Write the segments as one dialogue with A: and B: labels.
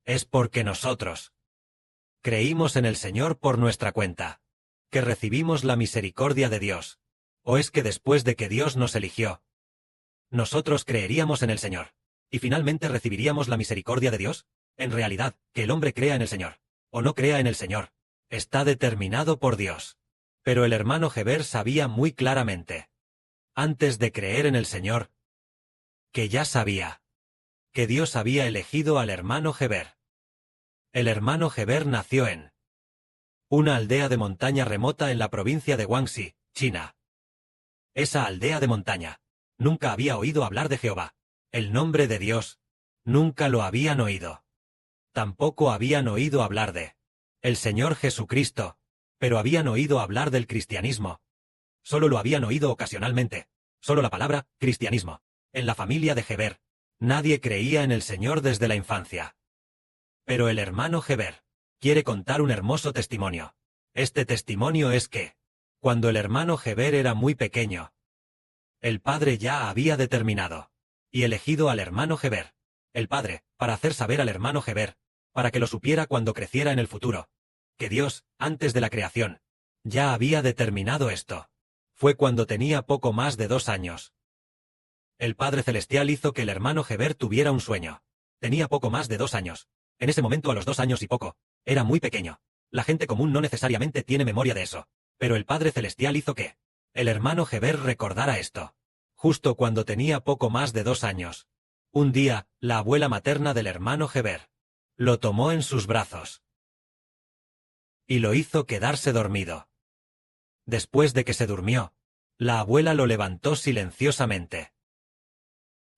A: Es porque nosotros creímos en el Señor por nuestra cuenta, que recibimos la misericordia de Dios. ¿O es que después de que Dios nos eligió, nosotros creeríamos en el Señor, y finalmente recibiríamos la misericordia de Dios? En realidad, que el hombre crea en el Señor, o no crea en el Señor, está determinado por Dios. Pero el hermano Heber sabía muy claramente, antes de creer en el Señor, que ya sabía que Dios había elegido al hermano Heber. El hermano Heber nació en una aldea de montaña remota en la provincia de Guangxi, China. Esa aldea de montaña nunca había oído hablar de Jehová. El nombre de Dios nunca lo habían oído. Tampoco habían oído hablar de el Señor Jesucristo, pero habían oído hablar del cristianismo. Solo lo habían oído ocasionalmente. Solo la palabra cristianismo. En la familia de Heber, nadie creía en el Señor desde la infancia. Pero el hermano Heber quiere contar un hermoso testimonio. Este testimonio es que, cuando el hermano Heber era muy pequeño, el padre ya había determinado y elegido al hermano Heber, el padre, para hacer saber al hermano Heber, para que lo supiera cuando creciera en el futuro, que Dios, antes de la creación, ya había determinado esto. Fue cuando tenía poco más de 2 años. El Padre Celestial hizo que el hermano Heber tuviera un sueño. Tenía poco más de 2 años. En ese momento, a los 2 años y poco, era muy pequeño. La gente común no necesariamente tiene memoria de eso. Pero el Padre Celestial hizo que el hermano Heber recordara esto. Justo cuando tenía poco más de 2 años. Un día, la abuela materna del hermano Heber lo tomó en sus brazos y lo hizo quedarse dormido. Después de que se durmió, la abuela lo levantó silenciosamente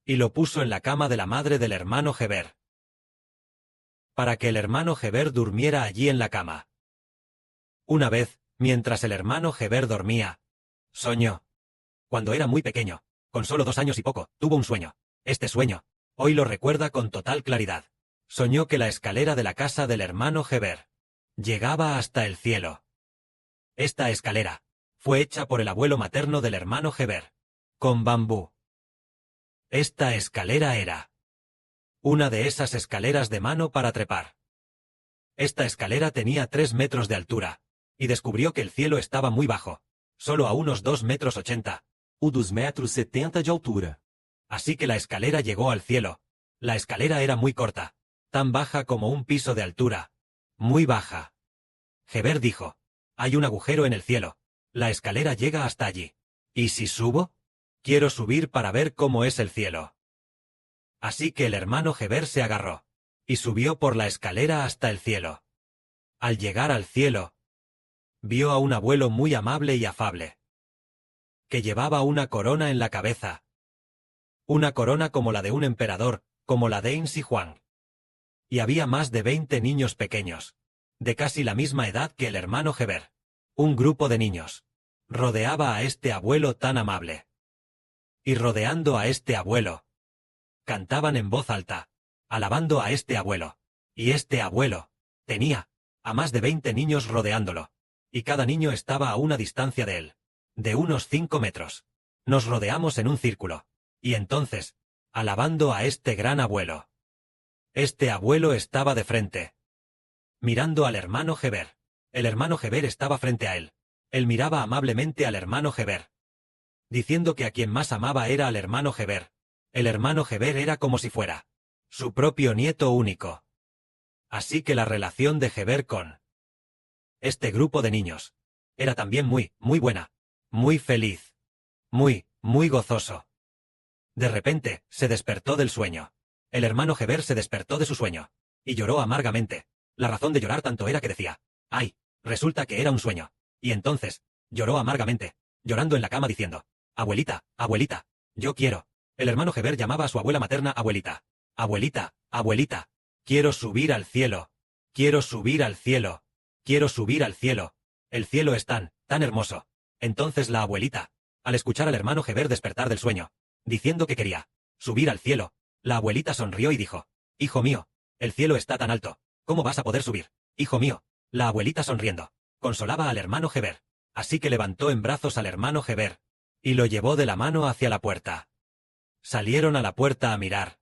A: y lo puso en la cama de la madre del hermano Heber, para que el hermano Heber durmiera allí en la cama. Una vez, mientras el hermano Heber dormía, soñó. Cuando era muy pequeño, con solo 2 años y poco, tuvo un sueño. Este sueño, hoy lo recuerda con total claridad. Soñó que la escalera de la casa del hermano Heber llegaba hasta el cielo. Esta escalera fue hecha por el abuelo materno del hermano Heber, con bambú. Esta escalera era una de esas escaleras de mano para trepar. Esta escalera tenía 3 metros de altura, y descubrió que el cielo estaba muy bajo, solo a unos 2,80 metros,
B: 2,70 metros de altura.
A: Así que la escalera llegó al cielo. La escalera era muy corta, tan baja como un piso de altura, muy baja. Heber dijo, hay un agujero en el cielo, la escalera llega hasta allí. ¿Y si subo? Quiero subir para ver cómo es el cielo. Así que el hermano Heber se agarró y subió por la escalera hasta el cielo. Al llegar al cielo, vio a un abuelo muy amable y afable, que llevaba una corona en la cabeza. Una corona como la de un emperador, como la de Insi Huang. Y había más de 20 niños pequeños, de casi la misma edad que el hermano Heber. Un grupo de niños rodeaba a este abuelo tan amable. Y rodeando a este abuelo, cantaban en voz alta, alabando a este abuelo. Y este abuelo tenía a más de 20 niños rodeándolo, y cada niño estaba a una distancia de él, de unos 5 metros. Nos rodeamos en un círculo, y entonces, alabando a este gran abuelo. Este abuelo estaba de frente, mirando al hermano Heber. El hermano Heber estaba frente a él. Él miraba amablemente al hermano Heber, diciendo que a quien más amaba era al hermano Heber. El hermano Heber era como si fuera su propio nieto único. Así que la relación de Heber con este grupo de niños era también muy, muy buena, muy feliz, muy gozoso. De repente, se despertó del sueño. El hermano Heber se despertó de su sueño y lloró amargamente. La razón de llorar tanto era que decía, ¡ay! Resulta que era un sueño. Y entonces, lloró amargamente, llorando en la cama diciendo, abuelita, abuelita, yo quiero. El hermano Heber llamaba a su abuela materna abuelita. Abuelita, abuelita, quiero subir al cielo. Quiero subir al cielo. Quiero subir al cielo. El cielo es tan hermoso. Entonces la abuelita, al escuchar al hermano Heber despertar del sueño, diciendo que quería subir al cielo, la abuelita sonrió y dijo, hijo mío, el cielo está tan alto, ¿cómo vas a poder subir? Hijo mío, la abuelita sonriendo, consolaba al hermano Heber, así que levantó en brazos al hermano Heber, y lo llevó de la mano hacia la puerta. Salieron a la puerta a mirar.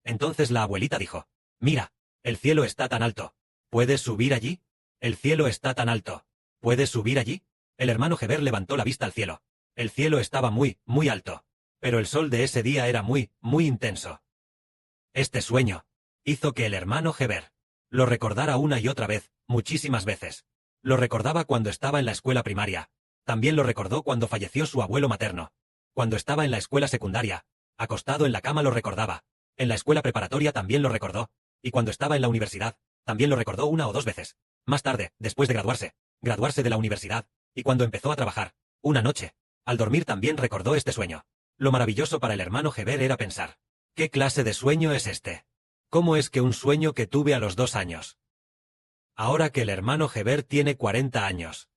A: Entonces la abuelita dijo, mira, El cielo está tan alto. ¿Puedes subir allí? El cielo está tan alto. ¿Puedes subir allí? El hermano Heber levantó la vista al cielo. El cielo estaba muy, muy alto. Pero el sol de ese día era muy, muy intenso. Este sueño hizo que el hermano Heber lo recordara una y otra vez, muchísimas veces. Lo recordaba cuando estaba en la escuela primaria. También lo recordó cuando falleció su abuelo materno. Cuando estaba en la escuela secundaria, acostado en la cama lo recordaba. En la escuela preparatoria también lo recordó. Y cuando estaba en la universidad, también lo recordó una o dos veces. Más tarde, después de graduarse de la universidad, y cuando empezó a trabajar, una noche, al dormir también recordó este sueño. Lo maravilloso para el hermano Heber era pensar: ¿qué clase de sueño es este? ¿Cómo es que un sueño que tuve a los 2 años? Ahora que el hermano Heber tiene 40 años.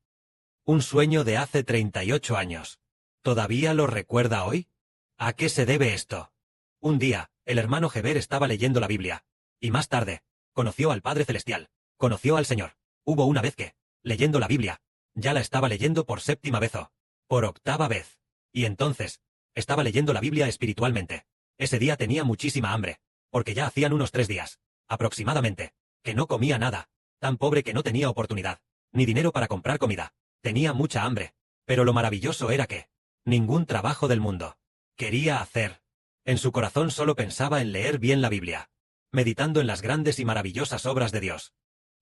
A: Un sueño de hace 38 años. ¿Todavía lo recuerda hoy? ¿A qué se debe esto? Un día, el hermano Heber estaba leyendo la Biblia. Y más tarde, conoció al Padre Celestial. Conoció al Señor. Hubo una vez que, leyendo la Biblia, ya la estaba leyendo por 7ª vez o por 8ª vez. Y entonces, estaba leyendo la Biblia espiritualmente. Ese día tenía muchísima hambre, porque ya hacían unos 3 días, aproximadamente, que no comía nada, tan pobre que no tenía oportunidad, ni dinero para comprar comida. Tenía mucha hambre, pero lo maravilloso era que ningún trabajo del mundo quería hacer. En su corazón solo pensaba en leer bien la Biblia, meditando en las grandes y maravillosas obras de Dios.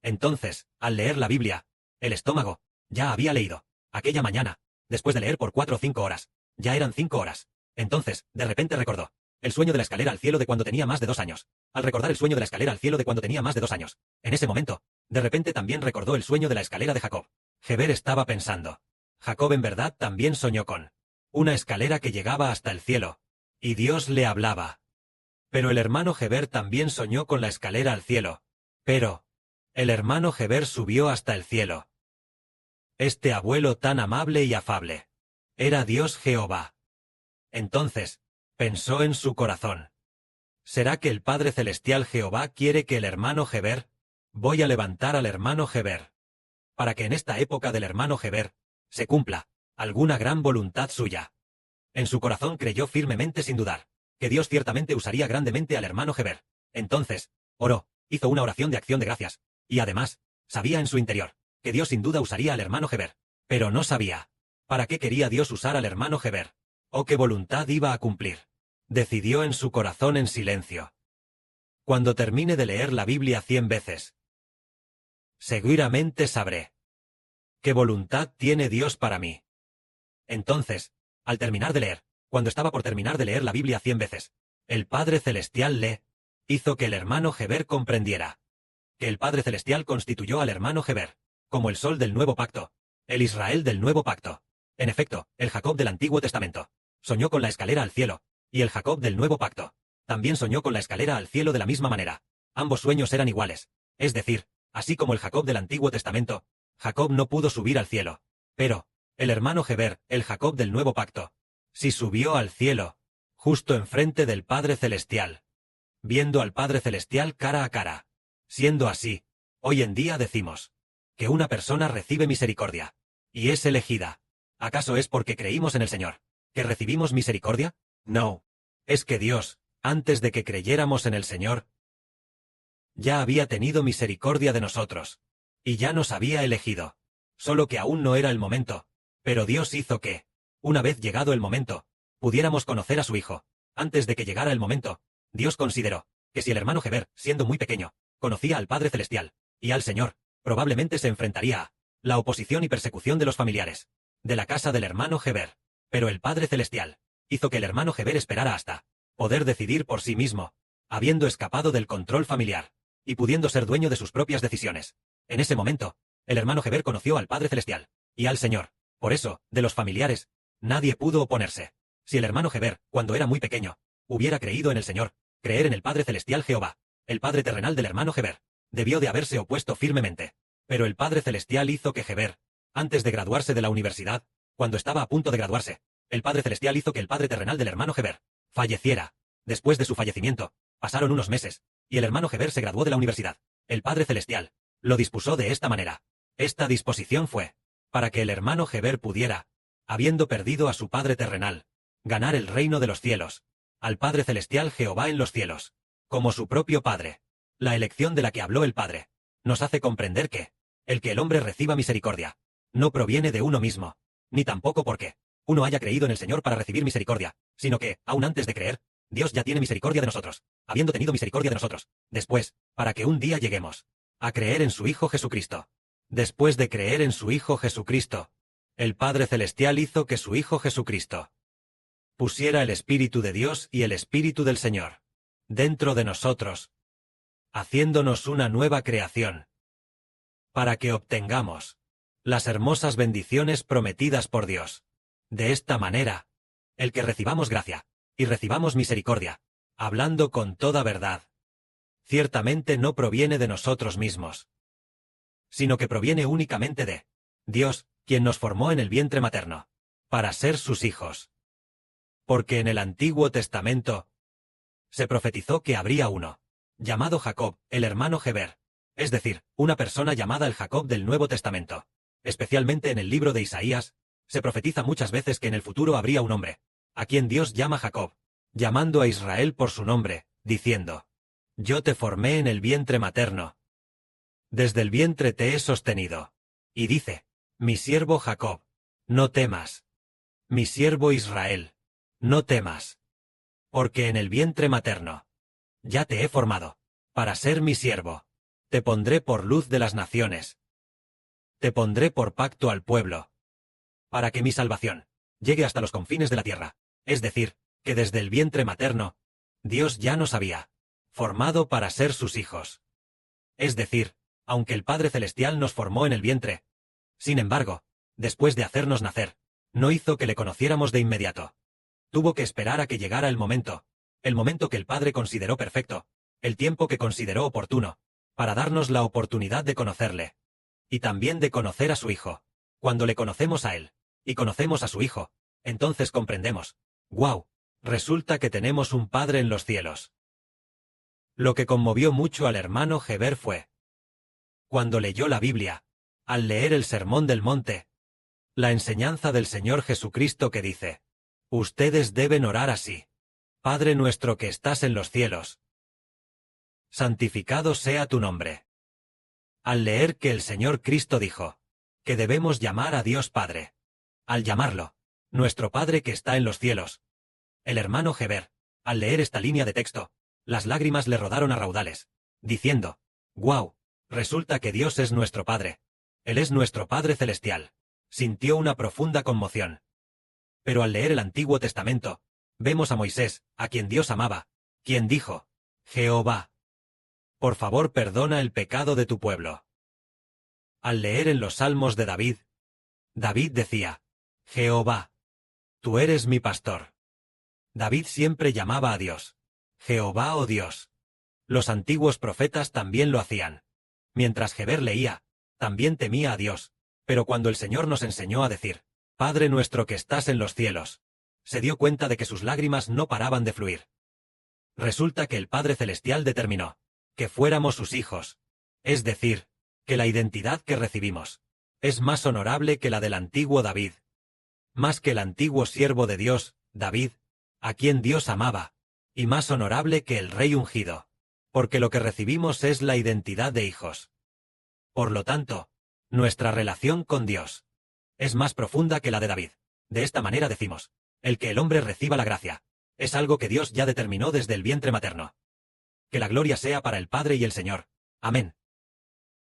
A: Entonces, al leer la Biblia, el estómago ya había leído. Aquella mañana, después de leer por 4 o 5 horas, ya eran 5 horas. Entonces, de repente recordó el sueño de la escalera al cielo de cuando tenía más de 2 años. Al recordar el sueño de la escalera al cielo de cuando tenía más de 2 años, en ese momento, de repente también recordó el sueño de la escalera de Jacob. Heber estaba pensando: Jacob en verdad también soñó con una escalera que llegaba hasta el cielo, y Dios le hablaba. Pero el hermano Heber también soñó con la escalera al cielo. Pero el hermano Heber subió hasta el cielo. Este abuelo tan amable y afable era Dios Jehová. Entonces, pensó en su corazón: ¿será que el Padre Celestial Jehová quiere que el hermano Heber? Voy a levantar al hermano Heber, para que en esta época del hermano Heber se cumpla alguna gran voluntad suya. En su corazón creyó firmemente sin dudar que Dios ciertamente usaría grandemente al hermano Heber. Entonces, oró, hizo una oración de acción de gracias, y además, sabía en su interior que Dios sin duda usaría al hermano Heber, pero no sabía para qué quería Dios usar al hermano Heber, o qué voluntad iba a cumplir. Decidió en su corazón en silencio: cuando termine de leer la Biblia 100 veces, seguramente sabré qué voluntad tiene Dios para mí. Entonces, al terminar de leer, cuando estaba por terminar de leer la Biblia 100 veces, el Padre Celestial le hizo que el hermano Heber comprendiera que el Padre Celestial constituyó al hermano Heber como el sol del nuevo pacto, el Israel del nuevo pacto. En efecto, el Jacob del Antiguo Testamento soñó con la escalera al cielo, y el Jacob del nuevo pacto también soñó con la escalera al cielo de la misma manera. Ambos sueños eran iguales, es decir, así como el Jacob del Antiguo Testamento, Jacob no pudo subir al cielo. Pero el hermano Heber, el Jacob del nuevo pacto, sí subió al cielo, justo enfrente del Padre Celestial, viendo al Padre Celestial cara a cara. Siendo así, hoy en día decimos que una persona recibe misericordia y es elegida. ¿Acaso es porque creímos en el Señor que recibimos misericordia? No. Es que Dios, antes de que creyéramos en el Señor, ya había tenido misericordia de nosotros, y ya nos había elegido. Solo que aún no era el momento, pero Dios hizo que, una vez llegado el momento, pudiéramos conocer a su Hijo. Antes de que llegara el momento, Dios consideró que si el hermano Heber, siendo muy pequeño, conocía al Padre Celestial y al Señor, probablemente se enfrentaría a la oposición y persecución de los familiares de la casa del hermano Heber. Pero el Padre Celestial hizo que el hermano Heber esperara hasta poder decidir por sí mismo, habiendo escapado del control familiar y pudiendo ser dueño de sus propias decisiones. En ese momento, el hermano Heber conoció al Padre Celestial y al Señor. Por eso, de los familiares, nadie pudo oponerse. Si el hermano Heber, cuando era muy pequeño, hubiera creído en el Señor, creer en el Padre Celestial Jehová, el Padre terrenal del hermano Heber, debió de haberse opuesto firmemente. Pero el Padre Celestial hizo que Heber, antes de graduarse de la universidad, cuando estaba a punto de graduarse, el Padre Celestial hizo que el Padre terrenal del hermano Heber falleciera. Después de su fallecimiento, pasaron unos meses, y el hermano Heber se graduó de la universidad. El Padre Celestial lo dispuso de esta manera. Esta disposición fue para que el hermano Heber pudiera, habiendo perdido a su Padre terrenal, ganar el reino de los cielos, al Padre Celestial Jehová en los cielos, como su propio Padre. La elección de la que habló el Padre nos hace comprender que el que el hombre reciba misericordia no proviene de uno mismo, ni tampoco porque uno haya creído en el Señor para recibir misericordia, sino que, aún antes de creer, Dios ya tiene misericordia de nosotros, habiendo tenido misericordia de nosotros, después, para que un día lleguemos a creer en su Hijo Jesucristo. Después de creer en su Hijo Jesucristo, el Padre Celestial hizo que su Hijo Jesucristo pusiera el Espíritu de Dios y el Espíritu del Señor dentro de nosotros, haciéndonos una nueva creación, para que obtengamos las hermosas bendiciones prometidas por Dios. De esta manera, el que recibamos gracia y recibamos misericordia, hablando con toda verdad, ciertamente no proviene de nosotros mismos, sino que proviene únicamente de Dios, quien nos formó en el vientre materno, para ser sus hijos. Porque en el Antiguo Testamento se profetizó que habría uno, llamado Jacob, el hermano Heber, es decir, una persona llamada el Jacob del Nuevo Testamento. Especialmente en el libro de Isaías, se profetiza muchas veces que en el futuro habría un hombre, a quien Dios llama Jacob, llamando a Israel por su nombre, diciendo: Yo te formé en el vientre materno. Desde el vientre te he sostenido. Y dice: Mi siervo Jacob, no temas. Mi siervo Israel, no temas. Porque en el vientre materno ya te he formado, para ser mi siervo. Te pondré por luz de las naciones. Te pondré por pacto al pueblo, para que mi salvación llegue hasta los confines de la tierra. Es decir, que desde el vientre materno, Dios ya nos había formado para ser sus hijos. Es decir, aunque el Padre Celestial nos formó en el vientre, sin embargo, después de hacernos nacer, no hizo que le conociéramos de inmediato. Tuvo que esperar a que llegara el momento que el Padre consideró perfecto, el tiempo que consideró oportuno, para darnos la oportunidad de conocerle, y también de conocer a su Hijo. Cuando le conocemos a Él, y conocemos a su Hijo, entonces comprendemos: ¡guau! Resulta que tenemos un Padre en los cielos. Lo que conmovió mucho al hermano Heber fue cuando leyó la Biblia, al leer el Sermón del Monte, la enseñanza del Señor Jesucristo que dice: ustedes deben orar así: Padre nuestro que estás en los cielos, santificado sea tu nombre. Al leer que el Señor Cristo dijo que debemos llamar a Dios Padre, al llamarlo nuestro Padre que está en los cielos, el hermano Heber, al leer esta línea de texto, las lágrimas le rodaron a raudales, diciendo: ¡guau! Resulta que Dios es nuestro Padre. Él es nuestro Padre Celestial. Sintió una profunda conmoción. Pero al leer el Antiguo Testamento, vemos a Moisés, a quien Dios amaba, quien dijo: Jehová, por favor perdona el pecado de tu pueblo. Al leer en los Salmos de David, David decía: Jehová, tú eres mi pastor. David siempre llamaba a Dios Jehová o Dios. Los antiguos profetas también lo hacían. Mientras Heber leía, también temía a Dios, pero cuando el Señor nos enseñó a decir: Padre nuestro que estás en los cielos, se dio cuenta de que sus lágrimas no paraban de fluir. Resulta que el Padre Celestial determinó que fuéramos sus hijos, es decir, que la identidad que recibimos es más honorable que la del antiguo David, más que el antiguo siervo de Dios, David, a quien Dios amaba, y más honorable que el rey ungido, porque lo que recibimos es la identidad de hijos. Por lo tanto, nuestra relación con Dios es más profunda que la de David. De esta manera decimos: el que el hombre reciba la gracia es algo que Dios ya determinó desde el vientre materno. Que la gloria sea para el Padre y el Señor. Amén.